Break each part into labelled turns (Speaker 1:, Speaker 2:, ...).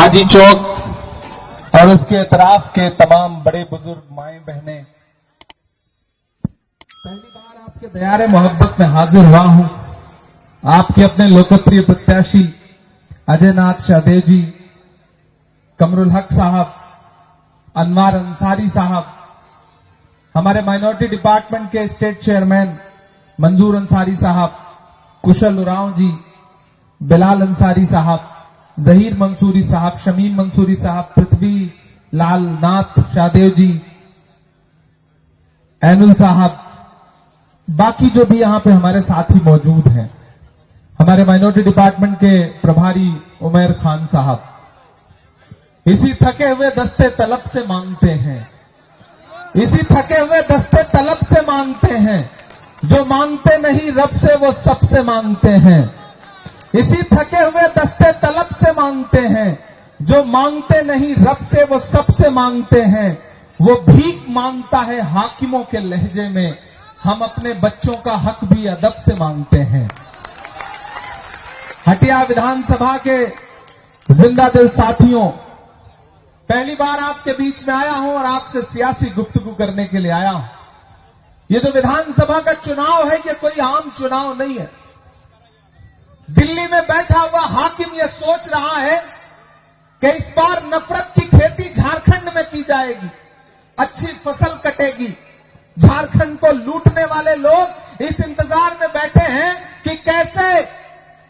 Speaker 1: हाजी चौक और उसके इतराफ के तमाम बड़े बुजुर्ग माएं बहनें, पहली बार आपके दयारे मोहब्बत में हाजिर हुआ हूं। आपके अपने लोकप्रिय प्रत्याशी अजय नाथ शाहदेव जी, कमरुल हक साहब, अनवार अंसारी साहब, हमारे माइनॉरिटी डिपार्टमेंट के स्टेट चेयरमैन मंजूर अंसारी साहब, कुशल उरांव जी, बिलाल अंसारी साहब, जहीर मंसूरी साहब, शमीम मंसूरी साहब, पृथ्वी लाल नाथ शाहदेव जी, ऐनुल साहब, बाकी जो भी यहां पे हमारे साथी मौजूद हैं, हमारे माइनॉरिटी डिपार्टमेंट के प्रभारी उमैर खान साहब, इसी थके हुए दस्ते तलब से मांगते हैं, इसी थके हुए दस्ते तलब से मांगते हैं, जो मांगते नहीं रब से वो सबसे मांगते हैं। इसी थके हुए दस्ते तलब से मांगते हैं, जो मांगते नहीं रब से वो सबसे मांगते हैं। वो भीख मांगता है हाकिमों के लहजे में, हम अपने बच्चों का हक भी अदब से मांगते हैं। हटिया विधानसभा के जिंदा दिल साथियों, पहली बार आपके बीच में आया हूं और आपसे सियासी गुफ्तगू करने के लिए आया हूं। ये जो विधानसभा का चुनाव है, ये कोई आम चुनाव नहीं है। दिल्ली में बैठा हुआ हाकिम यह सोच रहा है कि इस बार नफरत की खेती झारखंड में की जाएगी, अच्छी फसल कटेगी। झारखंड को लूटने वाले लोग इस इंतजार में बैठे हैं कि कैसे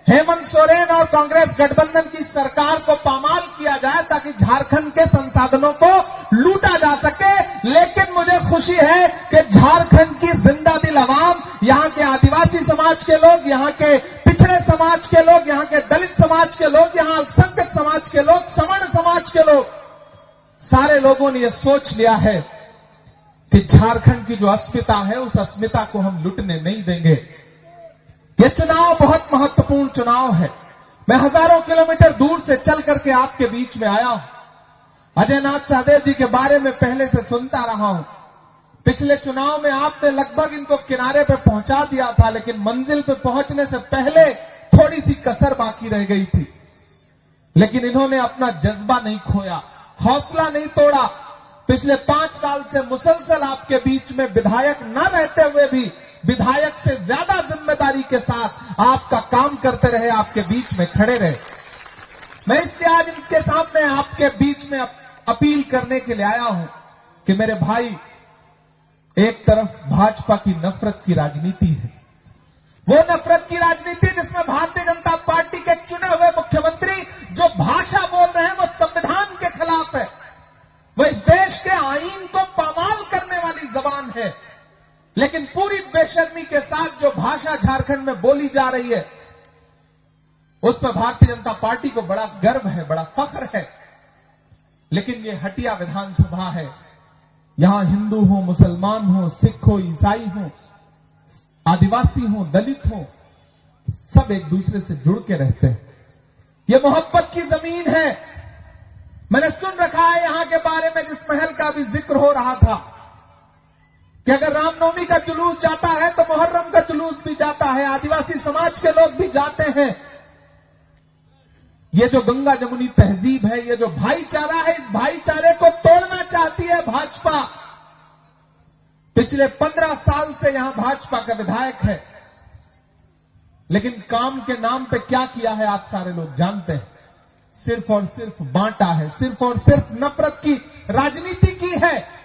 Speaker 1: हेमंत सोरेन और कांग्रेस गठबंधन की सरकार को पामाल किया जाए ताकि झारखंड के संसाधनों को लूटा जा सके। लेकिन मुझे खुशी है कि झारखंड की जिंदा दिल अवाम, यहां के आदिवासी समाज के लोग, यहां के पिछड़े समाज के लोग, यहां के दलित समाज के लोग, यहां अल्पसंख्यक समाज के लोग, सवर्ण समाज के लोग, सारे लोगों ने यह सोच लिया है कि झारखंड की जो अस्मिता है, उस अस्मिता को हम लुटने नहीं देंगे। यह चुनाव बहुत महत्वपूर्ण चुनाव है। मैं हजारों किलोमीटर दूर से चल करके आपके बीच में आया हूं। अजय नाथ शाहदेव जी के बारे में पहले से सुनता रहा हूं। पिछले चुनाव में आपने लगभग इनको किनारे पे पहुंचा दिया था, लेकिन मंजिल पे पहुंचने से पहले थोड़ी सी कसर बाकी रह गई थी। लेकिन इन्होंने अपना जज्बा नहीं खोया, हौसला नहीं तोड़ा। पिछले 5 साल से मुसलसल आपके बीच में विधायक न रहते हुए भी विधायक से ज्यादा जिम्मेदारी के साथ आपका काम करते रहे, आपके बीच में खड़े रहे। मैं इसलिए आज इनके सामने आपके बीच में अपील करने के लिए आया हूं कि मेरे भाई, एक तरफ भाजपा की नफरत की राजनीति है, वो नफरत की राजनीति जिसमें भारतीय जनता पार्टी के चुने हुए मुख्यमंत्री जो भाषा बोल रहे हैं वो संविधान के खिलाफ है, वो इस देश के आईन को पामाल करने वाली जबान है। लेकिन पूरी बेशर्मी के साथ जो भाषा झारखंड में बोली जा रही है, उस पर भारतीय जनता पार्टी को बड़ा गर्व है, बड़ा फख्र है। लेकिन ये हटिया विधानसभा है, यहां हिंदू हो, मुसलमान हो, सिख हो, ईसाई हो, आदिवासी हो, दलित हो, सब एक दूसरे से जुड़ के रहते हैं। ये मोहब्बत की जमीन है। मैंने सुन रखा है यहां के बारे में, जिस महल का भी जिक्र हो रहा था, कि अगर रामनवमी का जुलूस जाता है तो मुहर्रम का जुलूस भी जाता है, आदिवासी समाज के लोग भी जाते हैं। ये जो गंगा जमुनी तहजीब है, ये जो भाईचारा है, इस भाईचारे को तोड़ना चाहती है भाजपा। पिछले 15 साल से यहां भाजपा का विधायक है, लेकिन काम के नाम पे क्या किया है आप सारे लोग जानते हैं। सिर्फ और सिर्फ बांटा है, सिर्फ और सिर्फ नफरत की राजनीति की है।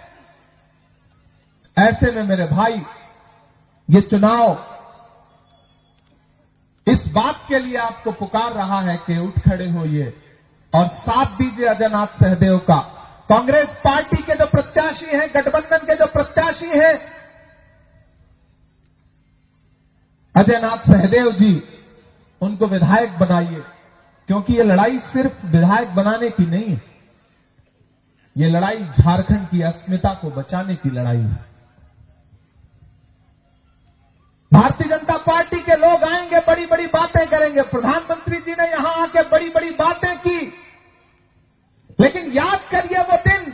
Speaker 1: ऐसे में मेरे भाई, ये चुनाव इस बात के लिए आपको पुकार रहा है कि उठ खड़े होइए और साथ दीजिए अजय नाथ शाहदेव का। कांग्रेस पार्टी के जो प्रत्याशी हैं, गठबंधन के जो प्रत्याशी हैं, अजय नाथ शाहदेव जी, उनको विधायक बनाइए, क्योंकि ये लड़ाई सिर्फ विधायक बनाने की नहीं है, ये लड़ाई झारखंड की अस्मिता को बचाने की लड़ाई है। भारतीय जनता पार्टी के लोग आएंगे, बड़ी बड़ी बातें करेंगे। प्रधानमंत्री जी ने यहां आके बड़ी बड़ी बातें की, लेकिन याद करिए वो दिन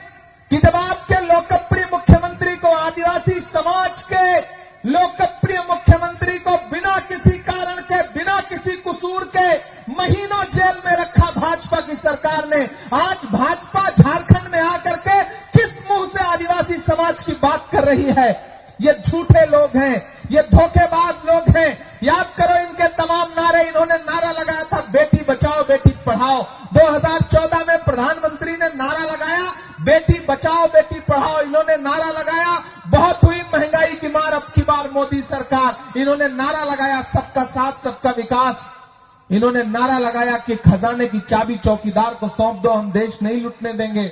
Speaker 1: कि जब आपके लोकप्रिय मुख्यमंत्री को, आदिवासी समाज के लोकप्रिय मुख्यमंत्री को बिना किसी कारण के, बिना किसी कसूर के महीनों जेल में रखा भाजपा की सरकार ने। हैं। आज भाजपा झारखंड में आकर के किस मुंह से आदिवासी समाज की बात कर रही है? ये झूठे लोग हैं, ये धोखेबाज लोग हैं। याद करो इनके तमाम नारे। इन्होंने नारा लगाया था बेटी बचाओ बेटी पढ़ाओ। 2014 में प्रधानमंत्री ने नारा लगाया बेटी बचाओ बेटी पढ़ाओ। इन्होंने नारा लगाया बहुत हुई महंगाई की मार अब की बार मोदी सरकार। इन्होंने नारा लगाया सबका साथ सबका विकास। इन्होंने नारा लगाया कि खजाने की चाबी चौकीदार को सौंप दो, हम देश नहीं लूटने देंगे।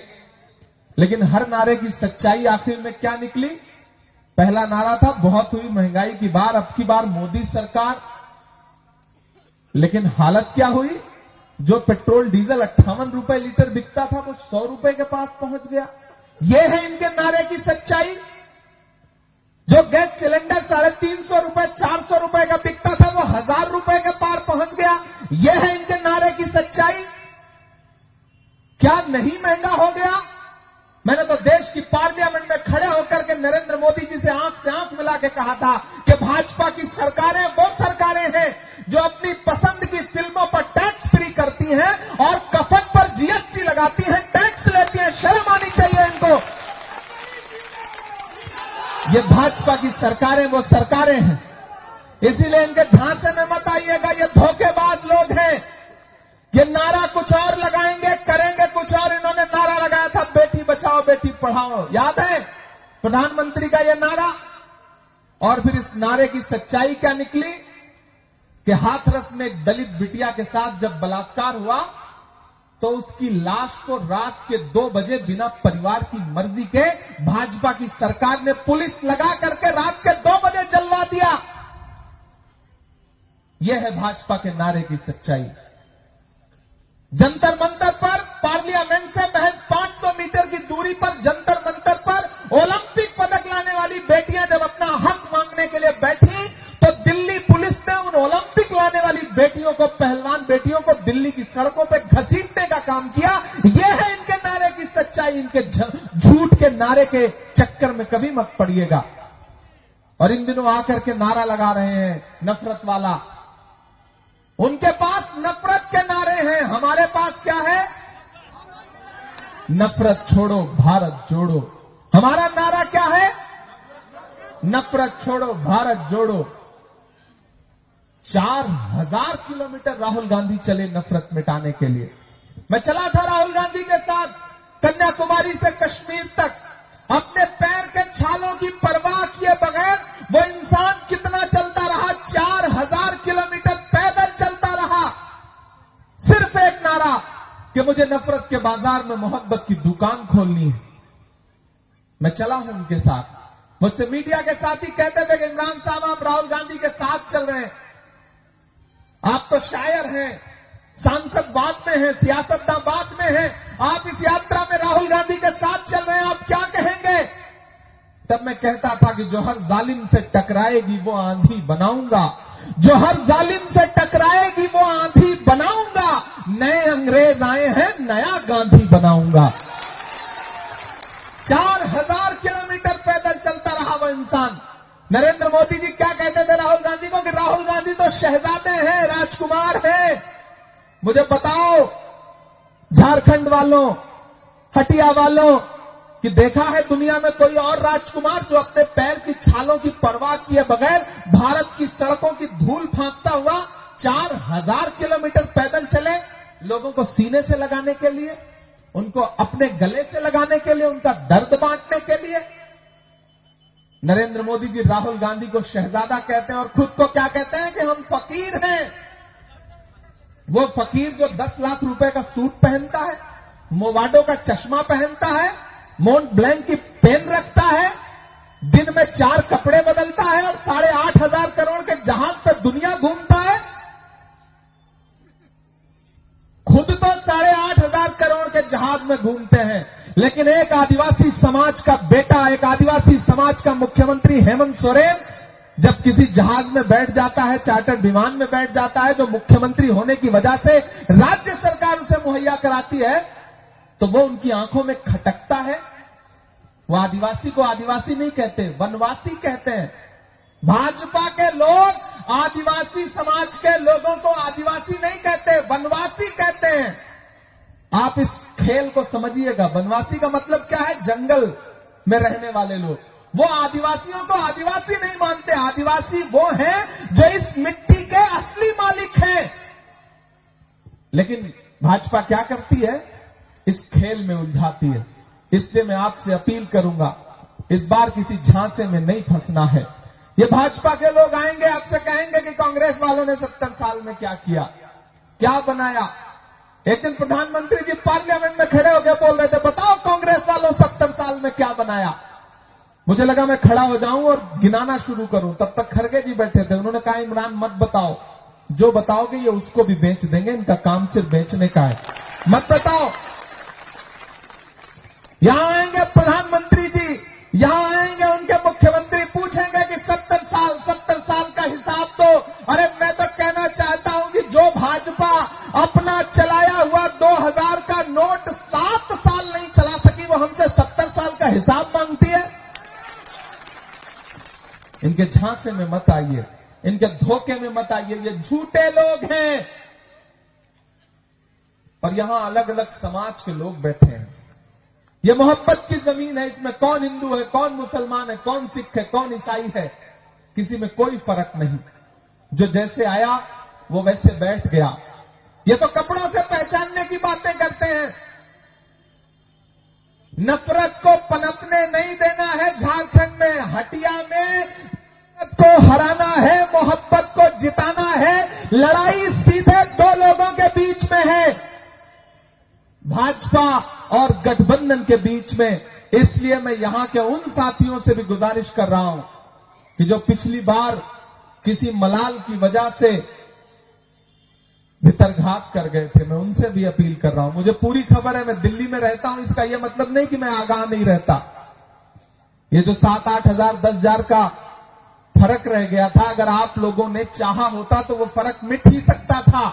Speaker 1: लेकिन हर नारे की सच्चाई आखिर में क्या निकली? पहला नारा था बहुत हुई महंगाई की बार अब की बार मोदी सरकार। लेकिन हालत क्या हुई? जो पेट्रोल डीजल 58 रुपए लीटर बिकता था वो 100 रुपए के पास पहुंच गया। यह है इनके नारे की सच्चाई। जो गैस सिलेंडर 350 रुपए 400 रुपए का बिकता था वो 1000 रुपए के पार पहुंच गया। यह है इनके नारे की सच्चाई। क्या नहीं महंगा हो गया? मैंने तो देश की पार्लियामेंट में खड़े होकर के नरेंद्र मोदी जी से आंख मिला के कहा था कि भाजपा की सरकारें वो सरकारें हैं जो अपनी पसंद की फिल्मों पर टैक्स फ्री करती हैं और कफन पर जीएसटी लगाती हैं, टैक्स लेती हैं। शर्म आनी चाहिए इनको। ये भाजपा की सरकारें वो सरकारें हैं। इसीलिए इनके झांसे में मत आइएगा। ये धोखेबाज लोग हैं। ये नारा कुछ और लगाएंगे, करेंगे कुछ और। इन्होंने नारा लगाया था बेटी बचाओ बेटी पढ़ाओ, याद है प्रधानमंत्री का ये नारा? और फिर इस नारे की सच्चाई क्या निकली कि हाथरस में एक दलित बिटिया के साथ जब बलात्कार हुआ तो उसकी लाश को रात के 2 बजे बिना परिवार की मर्जी के भाजपा की सरकार ने पुलिस लगा करके रात के 2 बजे जलवा दिया। यह है भाजपा के नारे की सच्चाई। जंतर मंतर पर, पार्लियामेंट से महज 500 मीटर की दूरी पर जंतर मंतर पर ओलंपिक पदक लाने वाली बेटियां जब अपना हक मांगने के लिए बैठी तो दिल्ली पुलिस ने उन ओलंपिक लाने वाली बेटियों को, पहलवान बेटियों को दिल्ली की सड़कों पर घसीटने का काम किया। यह है इनके नारे की सच्चाई। इनके झूठ के नारे के चक्कर में कभी मत पड़िएगा। और इन दिनों आकर के नारा लगा रहे हैं नफरत वाला। उनके पास नफरत के नारे हैं, हमारे पास क्या है? नफरत छोड़ो भारत जोड़ो। हमारा नारा क्या है? नफरत छोड़ो भारत जोड़ो। 4000 किलोमीटर राहुल गांधी चले नफरत मिटाने के लिए। मैं चला था राहुल गांधी के साथ कन्याकुमारी से कश्मीर तक। अपने पैर के छालों की परवाह किए बगैर वो इंसान कितना चलता रहा? 4000 किलोमीटर पैदल चलता रहा। सिर्फ एक नारा कि मुझे नफरत के बाजार में मोहब्बत की दुकान खोलनी है। मैं चला हूं उनके साथ। मुझसे मीडिया के साथ ही कहते थे कि इमरान साहब आप राहुल गांधी के साथ चल रहे हैं, आप तो शायर हैं, सांसद बाद में हैं, सियासतदां बाद में हैं, आप इस यात्रा में राहुल गांधी के साथ चल रहे हैं, आप क्या कहेंगे? तब मैं कहता था कि जो हर जालिम से टकराएगी वो आंधी बनाऊंगा, जो हर जालिम से टकराएगी वो आंधी बनाऊंगा। नए अंग्रेज आए हैं, नया गांधी बनाऊंगा। 4000 किलोमीटर पैदल चलता रहा वो इंसान। नरेंद्र मोदी जी क्या कहते थे राहुल गांधी को कि राहुल गांधी तो शहजादे हैं, राजकुमार हैं। मुझे बताओ झारखंड वालों, हटिया वालों, कि देखा है दुनिया में कोई और राजकुमार जो अपने पैर की छालों की परवाह किए बगैर भारत की सड़कों की धूल फांकता हुआ 4000 किलोमीटर पैदल चले, लोगों को सीने से लगाने के लिए, उनको अपने गले से लगाने के लिए, उनका दर्द बांटने के लिए। नरेंद्र मोदी जी राहुल गांधी को शहजादा कहते हैं और खुद को क्या कहते हैं कि हम फकीर हैं। वो फकीर जो 10 लाख रुपए का सूट पहनता है, मोवाडो का चश्मा पहनता है, मोंट ब्लैंक की पेन रखता है, दिन में 4 कपड़े बदलता है और 8,500 करोड़ के जहाज पर दुनिया घूमता है। खुद तो 8,500 करोड़ के जहाज में घूमते हैं, लेकिन एक आदिवासी समाज का बेटा, एक आदिवासी समाज का मुख्यमंत्री हेमंत सोरेन जब किसी जहाज में बैठ जाता है, चार्टर्ड विमान में बैठ जाता है, जो मुख्यमंत्री होने की वजह से राज्य सरकार उसे मुहैया कराती है, तो वो उनकी आंखों में खटकता है। वो आदिवासी को आदिवासी नहीं कहते, वनवासी कहते हैं। भाजपा के लोग आदिवासी समाज के लोगों को आदिवासी नहीं कहते, वनवासी कहते हैं। आप इस खेल को समझिएगा। वनवासी का मतलब क्या है? जंगल में रहने वाले लोग। वो आदिवासियों को आदिवासी नहीं मानते। आदिवासी वो हैं जो इस मिट्टी के असली मालिक हैं। लेकिन भाजपा क्या करती है? इस खेल में उलझाती है। इसलिए मैं आपसे अपील करूंगा, इस बार किसी झांसे में नहीं फंसना है। ये भाजपा के लोग आएंगे, आपसे कहेंगे कि कांग्रेस वालों ने 70 साल में क्या किया, क्या बनाया। एक दिन प्रधानमंत्री जी पार्लियामेंट में खड़े होकर बोल रहे थे, बताओ कांग्रेस वालों 70 साल में क्या बनाया। मुझे लगा मैं खड़ा हो जाऊं और गिनाना शुरू करूं, तब तक खड़गे जी बैठे थे। उन्होंने कहा, इमरान मत बताओ, जो बताओगे ये उसको भी बेच देंगे, इनका काम सिर्फ बेचने का है, मत बताओ। यहां आएंगे प्रधानमंत्री जी, यहां आएंगे उनके मुख्यमंत्री, पूछेंगे कि 70 साल का हिसाब दो। अरे मैं तो कहना चाहता हूं कि जो भाजपा अपना चलाया हुआ 2000 का नोट 7 साल नहीं चला सकी, वो हमसे 70 साल का हिसाब मांगती है। इनके झांसे में मत आइए, इनके धोखे में मत आइए। ये झूठे लोग हैं। और यहां अलग अलग समाज के लोग बैठे हैं। ये मोहब्बत की जमीन है। इसमें कौन हिंदू है, कौन मुसलमान है, कौन सिख है, कौन ईसाई है, किसी में कोई फर्क नहीं। जो जैसे आया वो वैसे बैठ गया। ये तो कपड़ों से पहचानने की बातें करते हैं। नफरत को पनपने नहीं देना है। झारखंड में, हटिया में नफरत को हराना है, मोहब्बत को जिताना है। लड़ाई सीधे दो लोगों के बीच में है, भाजपा और गठबंधन के बीच में। इसलिए मैं यहां के उन साथियों से भी गुजारिश कर रहा हूं कि जो पिछली बार किसी मलाल की वजह से भितरघात कर गए थे, मैं उनसे भी अपील कर रहा हूं। मुझे पूरी खबर है, मैं दिल्ली में रहता हूं, इसका यह मतलब नहीं कि मैं आगाह नहीं रहता। ये जो 7-8 हजार 10,000 का फर्क रह गया था, अगर आप लोगों ने चाहा होता तो वो फर्क मिट ही सकता था।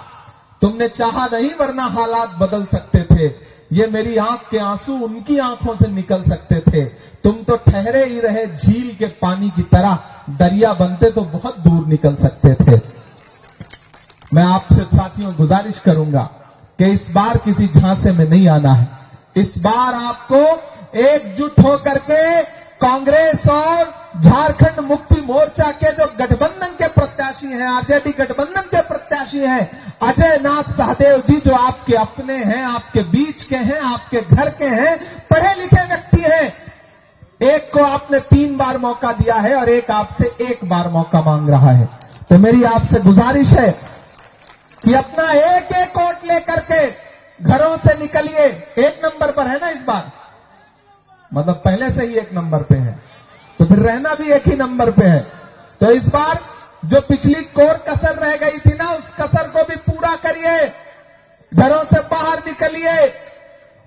Speaker 1: तुमने चाहा नहीं, वरना हालात बदल सकते थे। ये मेरी आंख के आंसू उनकी आंखों से निकल सकते थे। तुम तो ठहरे ही रहे झील के पानी की तरह, दरिया बनते तो बहुत दूर निकल सकते थे। मैं आपसे साथियों गुजारिश करूंगा कि इस बार किसी झांसे में नहीं आना है। इस बार आपको एकजुट होकर के कांग्रेस और झारखंड मुक्ति मोर्चा के जो गठबंधन के प्रत्याशी हैं, आरजेडी गठबंधन के प्रत्याशी हैं, अजय नाथ सहदेव जी, जो आपके अपने हैं, आपके बीच के हैं, आपके घर के हैं, पढ़े लिखे व्यक्ति हैं। एक को आपने 3 बार मौका दिया है और एक आपसे 1 बार मौका मांग रहा है। तो मेरी आपसे गुजारिश है कि अपना एक एक वोट लेकर के घरों से निकलिए। 1 नंबर पर है ना इस बार, मतलब पहले से ही 1 नंबर पे है, तो फिर रहना भी 1 ही नंबर पे है। तो इस बार जो पिछली कोर कसर रह गई थी ना, उस कसर को भी पूरा करिए। घरों से बाहर निकलिए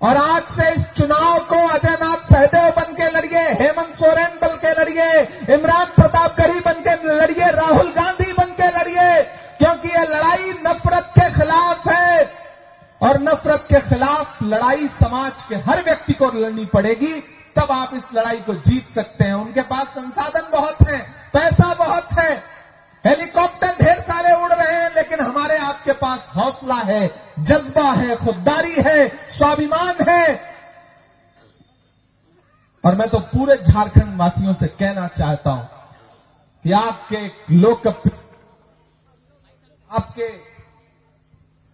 Speaker 1: और आज से इस चुनाव को अजय नाथ सहदेव बन के लड़िए, हेमंत सोरेन बन के लड़िए, इमरान प्रतापगढ़ी बन के लड़िए, राहुल गांधी बन के लड़िए, क्योंकि ये लड़ाई नफरत के खिलाफ है। और नफरत के खिलाफ लड़ाई समाज के हर व्यक्ति को लड़नी पड़ेगी, तब आप इस लड़ाई को जीत सकते हैं। उनके पास संसाधन बहुत हैं, पैसा बहुत है, हेलीकॉप्टर ढेर सारे उड़ रहे हैं, लेकिन हमारे आपके पास हौसला है, जज्बा है, खुददारी है, स्वाभिमान है। और मैं तो पूरे झारखंड वासियों से कहना चाहता हूं कि आपके लोकप्रिय, आपके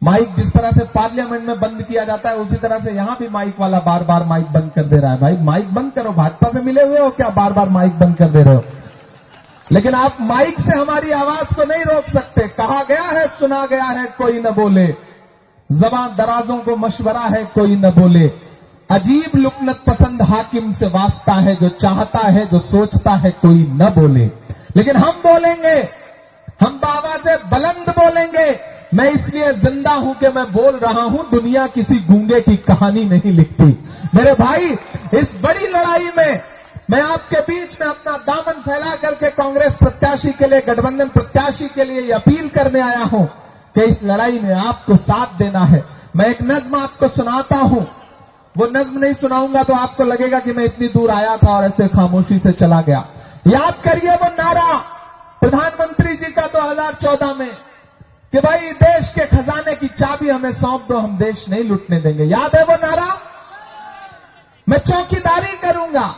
Speaker 1: माइक जिस तरह से पार्लियामेंट में बंद किया जाता है, उसी तरह से यहां भी माइक वाला बार बार माइक बंद कर दे रहा है। भाई माइक बंद करो, भाजपा से मिले हुए हो क्या, बार बार माइक बंद कर दे रहे हो। लेकिन आप माइक से हमारी आवाज को नहीं रोक सकते। कहा गया है, सुना गया है, कोई न बोले, ज़बान दराजों को मशवरा है, कोई न बोले। अजीब लुकनत पसंद हाकिम से वास्ता है, जो चाहता है, जो सोचता है, कोई न बोले। लेकिन हम बोलेंगे, हम आवाज़े बुलंद बोलेंगे। मैं इसलिए जिंदा हूं कि मैं बोल रहा हूं, दुनिया किसी गूंगे की कहानी नहीं लिखती। मेरे भाई, इस बड़ी लड़ाई में मैं आपके बीच में अपना दामन फैला करके कांग्रेस प्रत्याशी के लिए, गठबंधन प्रत्याशी के लिए ये अपील करने आया हूं कि इस लड़ाई में आपको साथ देना है। मैं एक नज्म आपको सुनाता हूं, वो नज्म नहीं सुनाऊंगा तो आपको लगेगा कि मैं इतनी दूर आया था और ऐसे खामोशी से चला गया। याद करिए वो नारा प्रधानमंत्री जी का 2014 में, कि भाई देश के खजाने की चाबी हमें सौंप दो, हम देश नहीं लूटने देंगे। याद है वो नारा? मैं चौकीदारी करूंगा।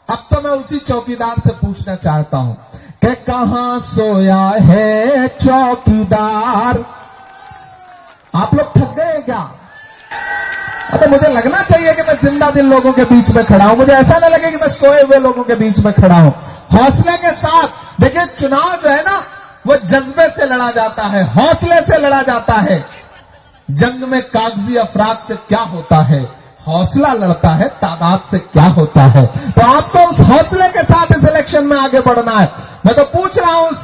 Speaker 1: अब तो मैं उसी चौकीदार से पूछना चाहता हूं कि कहां सोया है चौकीदार? आप लोग थक गए क्या? तो मुझे लगना चाहिए कि मैं जिंदा दिल लोगों के बीच में खड़ा हूं। मुझे ऐसा ना लगे कि मैं सोए हुए लोगों के बीच में खड़ा हूं। हौसले के साथ देखिए, चुनाव जो है ना वो जज्बे से लड़ा जाता है, हौसले से लड़ा जाता है। जंग में कागजी अफराद से क्या होता है, हौसला लड़ता है तादाद से क्या होता है। तो आपको उस हौसले के साथ इस इलेक्शन में आगे बढ़ना है। मैं तो पूछ रहा हूं उस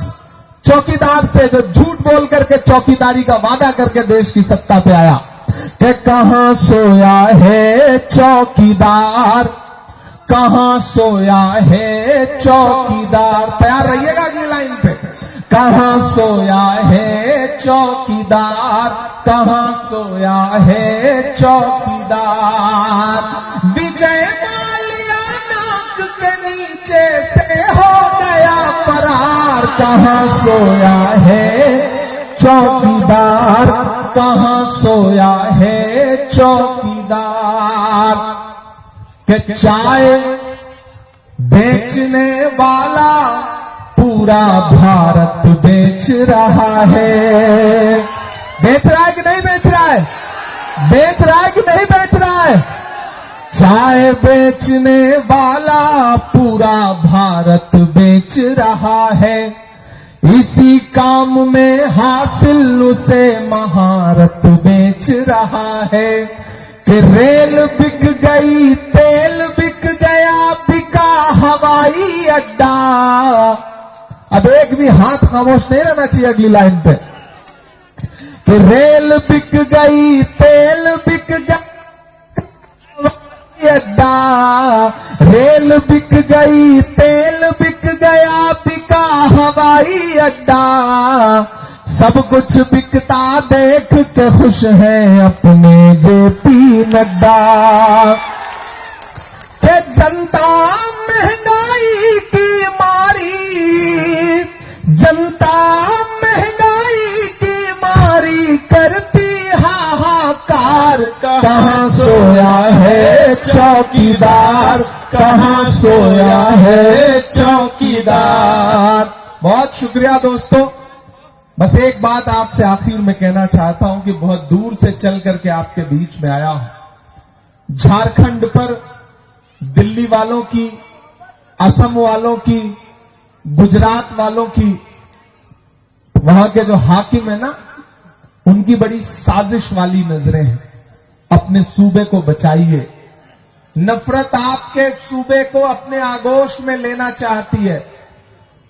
Speaker 1: चौकीदार से जो झूठ बोल करके चौकीदारी का वादा करके देश की सत्ता पे आया, कि कहां सोया है चौकीदार, कहां सोया है चौकीदार। तैयार रहिएगा अगली लाइन पे। कहां सोया है चौकीदार, कहां सोया है चौकीदार। विजय माल्या नाक के नीचे से हो गया फरार। कहां सोया है चौकीदार, कहां सोया है चौकीदार। कि चाय बेचने वाला पूरा भारत बेच रहा है। बेच रहा है कि नहीं बेच रहा है? बेच रहा है कि नहीं बेच रहा है? चाय बेचने वाला पूरा भारत बेच रहा है। इसी काम में हासिल उसे महारत बेच रहा है। कि रेल बिक गई, तेल बिक गया, बिका हवाई अड्डा। अब एक भी हाथ खामोश नहीं रहना चाहिए अगली लाइन पे। कि रेल बिक गई, तेल बिक गया, अड्डा। रेल बिक गई, तेल बिक गया, बिका हवाई अड्डा। सब कुछ बिकता देख के खुश है अपने जेपी नड्डा। कि जनता महंगाई की मारी, जनता महंगाई की मारी करती हाहाकार। कहां सोया है चौकीदार, कहां सोया है चौकीदार। बहुत शुक्रिया दोस्तों। बस एक बात आपसे आखिर में कहना चाहता हूं कि बहुत दूर से चल करके आपके बीच में आया हूं। झारखंड पर दिल्ली वालों की, असम वालों की, गुजरात वालों की, वहां के जो हाकिम है ना, उनकी बड़ी साजिश वाली नजरें हैं। अपने सूबे को बचाइए। नफरत आपके सूबे को अपने आगोश में लेना चाहती है,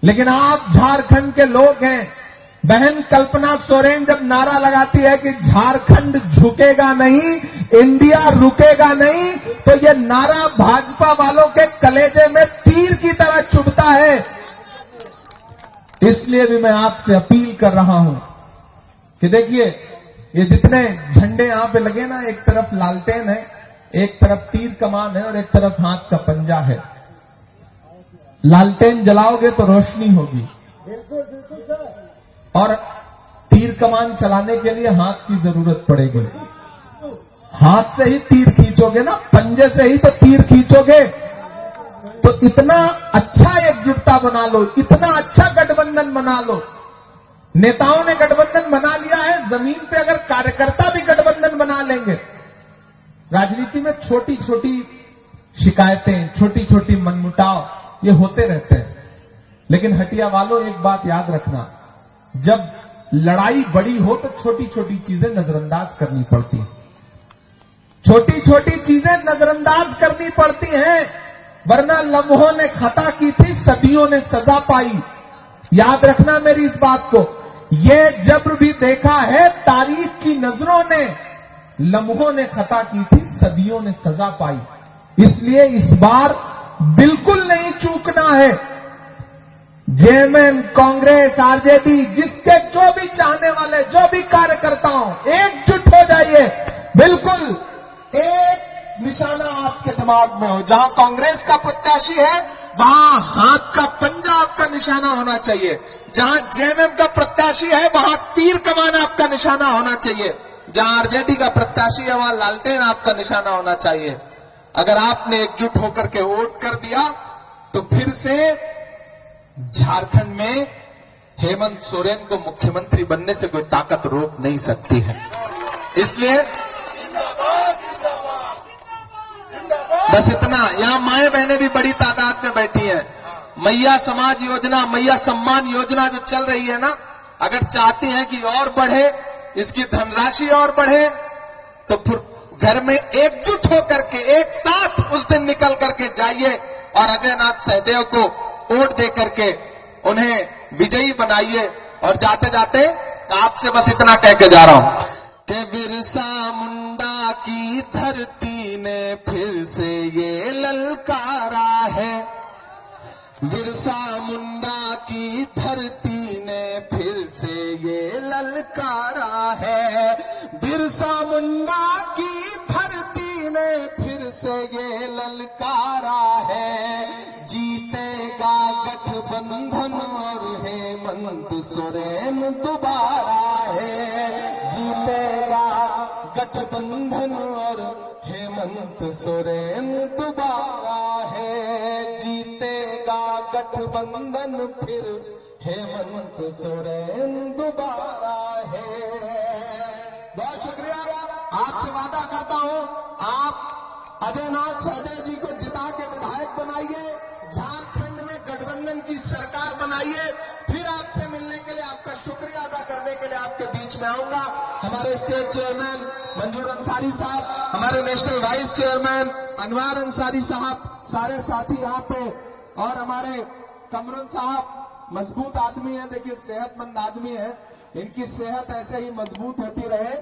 Speaker 1: लेकिन आप झारखंड के लोग हैं। बहन कल्पना सोरेन जब नारा लगाती है कि झारखंड झुकेगा नहीं, इंडिया रुकेगा नहीं, तो ये नारा भाजपा वालों के कलेजे में तीर की तरह चुभता है। इसलिए भी मैं आपसे अपील कर रहा हूं कि देखिए, ये जितने झंडे यहां पे लगे ना, एक तरफ लालटेन है, एक तरफ तीर कमान है और एक तरफ हाथ का पंजा है। लालटेन जलाओगे तो रोशनी होगी, और तीर कमान चलाने के लिए हाथ की जरूरत पड़ेगी। हाथ से ही तीर खींचोगे ना, पंजे से ही तो तीर खींचोगे। तो इतना अच्छा एकजुटता बना लो, इतना अच्छा गठबंधन बना लो। नेताओं ने गठबंधन बना लिया है, जमीन पे अगर कार्यकर्ता भी गठबंधन बना लेंगे। राजनीति में छोटी छोटी शिकायतें, छोटी छोटी मनमुटाव ये होते रहते हैं, लेकिन हटिया वालों एक बात याद रखना, जब लड़ाई बड़ी हो तो छोटी छोटी चीजें नजरअंदाज करनी पड़ती, छोटी छोटी चीजें नजरअंदाज करनी पड़ती हैं, वरना लम्हों ने खता की थी, सदियों ने सजा पाई। याद रखना मेरी इस बात को। ये जब्र भी देखा है तारीख की नजरों ने, लम्हों ने खता की थी, सदियों ने सजा पाई। इसलिए इस बार बिल्कुल नहीं चूकना है। जेएमएम, कांग्रेस, आरजेडी, जिसके जो भी चाहने वाले, जो भी कार्यकर्ता हो, एकजुट हो जाइए। बिल्कुल एक निशाना आपके दिमाग में हो। जहां कांग्रेस का प्रत्याशी है, वहां हाथ का पंजा आपका निशाना होना चाहिए। जहां जेएमएम का प्रत्याशी है वहां तीर कमान आपका निशाना होना चाहिए, जहां आरजेडी का प्रत्याशी है वहां लालटेन आपका निशाना होना चाहिए। अगर आपने एकजुट होकर के वोट कर दिया तो फिर से झारखंड में हेमंत सोरेन को मुख्यमंत्री बनने से कोई ताकत रोक नहीं सकती है। इसलिए बस इतना, यहां माएं बहनें भी बड़ी तादाद में बैठी हैं। मैया समाज योजना, मैया सम्मान योजना जो चल रही है ना, अगर चाहती हैं कि और बढ़े, इसकी धनराशि और बढ़े, तो फिर घर में एकजुट होकर के एक साथ उस दिन निकल करके जाइए और अजय नाथ सहदेव को वोट दे करके उन्हें विजयी बनाइए। और जाते जाते आपसे बस इतना कह के जा रहा हूं कि बिरसा मुंडा की धरती ने फिर से ये ललकारा है, बिरसा मुंडा की धरती ने फिर से ये ललकारा है, बिरसा मुंडा की धरती ने फिर से ये ललकारा है, जीतेगा गठबंधन और हेमंत सोरेन दोबारा है, जीतेगा गठबंधन और हेमंत सोरेन दोबारा है, जीतेगा गठबंधन फिर हेमंत सोरेन दोबारा है। बहुत शुक्रिया, आपसे वादा करता हूं आप अजय नाथ सहदेव जी को जिता के विधायक बनाइए, झारखंड में गठबंधन की सरकार बनाइए, फिर आपसे मिलने के लिए, आपका शुक्रिया अदा करने के लिए आपके बीच में आऊंगा। हमारे स्टेट चेयरमैन मंजूर अंसारी साहब, हमारे national vice chairman Anwar Ansari साहब, सारे साथी यहाँ पे, और हमारे कमरुल साहब मजबूत आदमी है, देखिए सेहतमंद आदमी है, इनकी सेहत ऐसे ही मजबूत होती रहे,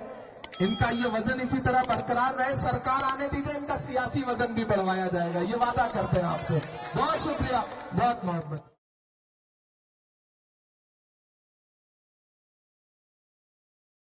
Speaker 1: इनका ये वजन इसी तरह बरकरार रहे, सरकार आने दीजिए, इनका सियासी वजन भी बढ़वाया जाएगा, ये वादा करते हैं आपसे। बहुत शुक्रिया, बहुत मोहब्बत।